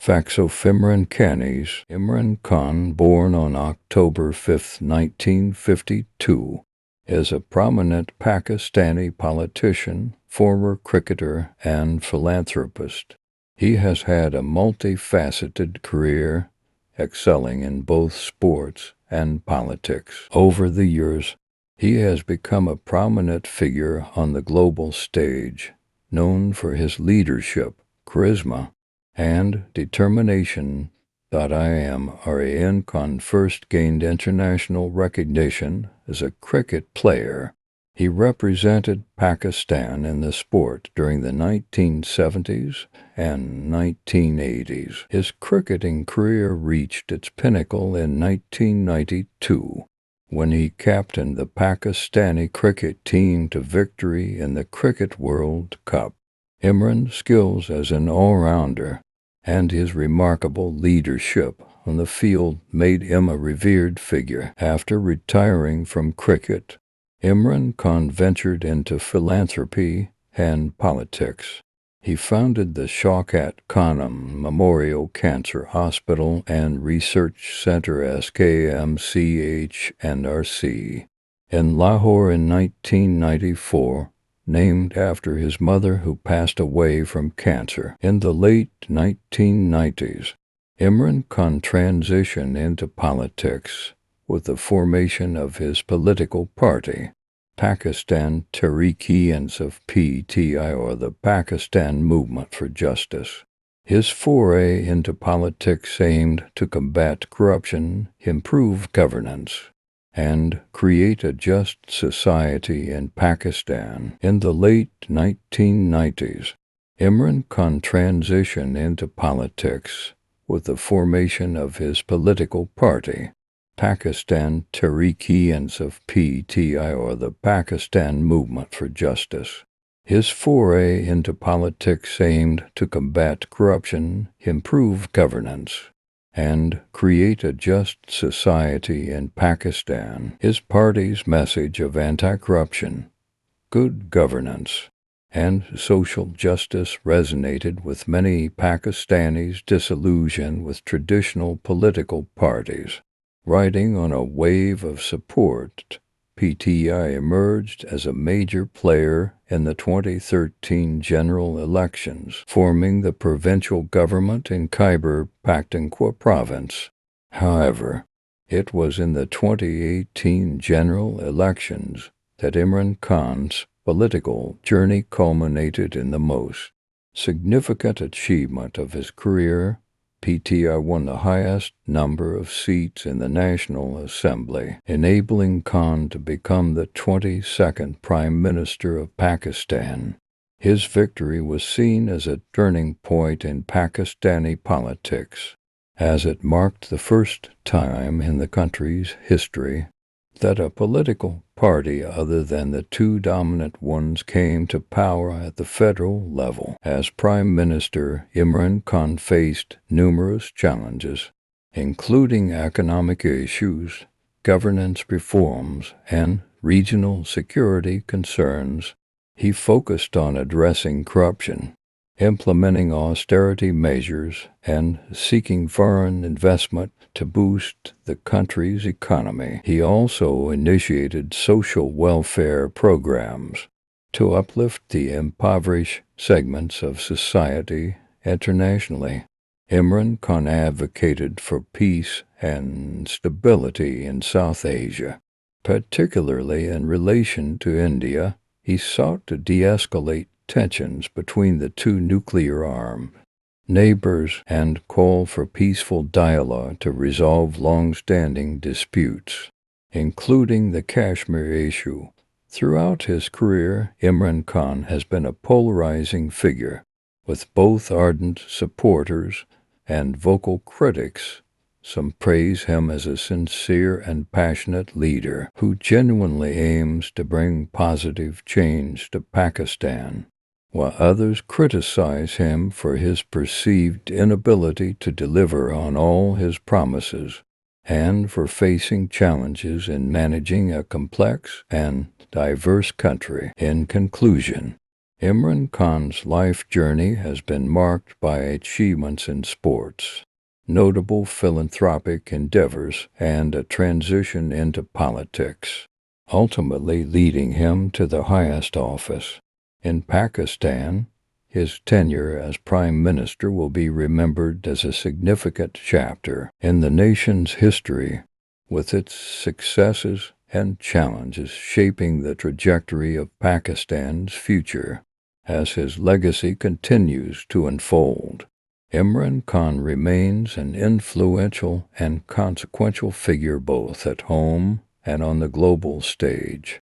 Facts of Imran Khanis. Imran Khan, born on October 5, 1952, is a prominent Pakistani politician, former cricketer, and philanthropist. He has had a multifaceted career, excelling in both sports and politics. Over the years, he has become a prominent figure on the global stage, known for his leadership, charisma, and determination. Imran Khan first gained international recognition as a cricket player. He represented Pakistan in the sport during the 1970s and 1980s. His cricketing career reached its pinnacle in 1992 when he captained the Pakistani cricket team to victory in the Cricket World Cup. Imran's skills as an all-rounder and his remarkable leadership on the field made him a revered figure. After retiring from cricket, Imran Khan ventured into philanthropy and politics. He founded the Shaukat Khanum Memorial Cancer Hospital and Research Center SKMCH&RC in Lahore in 1994, named after his mother who passed away from cancer. In the late 1990s, Imran Khan transitioned into politics with the formation of his political party, Pakistan Tehreek-e-Insaf PTI, or the Pakistan Movement for Justice. His foray into politics aimed to combat corruption, improve governance, and create a just society in Pakistan. In the late 1990s, Imran Khan transitioned into politics with the formation of his political party, Pakistan Tehreek-e-Insaf PTI, or the Pakistan Movement for Justice. His foray into politics aimed to combat corruption, improve governance, and create a just society in Pakistan. His party's message of anti-corruption, good governance, and social justice resonated with many Pakistanis disillusioned with traditional political parties. Riding on a wave of support, PTI emerged as a major player in the 2013 general elections, forming the provincial government in Khyber Pakhtunkhwa province. However, it was in the 2018 general elections that Imran Khan's political journey culminated in the most significant achievement of his career. PTI won the highest number of seats in the National Assembly, enabling Khan to become the 22nd Prime Minister of Pakistan. His victory was seen as a turning point in Pakistani politics, as it marked the first time in the country's history that a political party other than the two dominant ones came to power at the federal level. As Prime Minister, Imran Khan faced numerous challenges, including economic issues, governance reforms, and regional security concerns. He focused on addressing corruption, implementing austerity measures, and seeking foreign investment to boost the country's economy. He also initiated social welfare programs to uplift the impoverished segments of society internationally. Imran Khan advocated for peace and stability in South Asia, particularly in relation to India. He sought to de-escalate tensions between the two nuclear-armed neighbors and call for peaceful dialogue to resolve long-standing disputes, including the Kashmir issue. Throughout his career, Imran Khan has been a polarizing figure, with both ardent supporters and vocal critics. Some praise him as a sincere and passionate leader who genuinely aims to bring positive change to Pakistan, while others criticize him for his perceived inability to deliver on all his promises and for facing challenges in managing a complex and diverse country. In conclusion, Imran Khan's life journey has been marked by achievements in sports, notable philanthropic endeavors, and a transition into politics, ultimately leading him to the highest office. In Pakistan, his tenure as Prime Minister will be remembered as a significant chapter in the nation's history, with its successes and challenges shaping the trajectory of Pakistan's future. As his legacy continues to unfold, Imran Khan remains an influential and consequential figure both at home and on the global stage.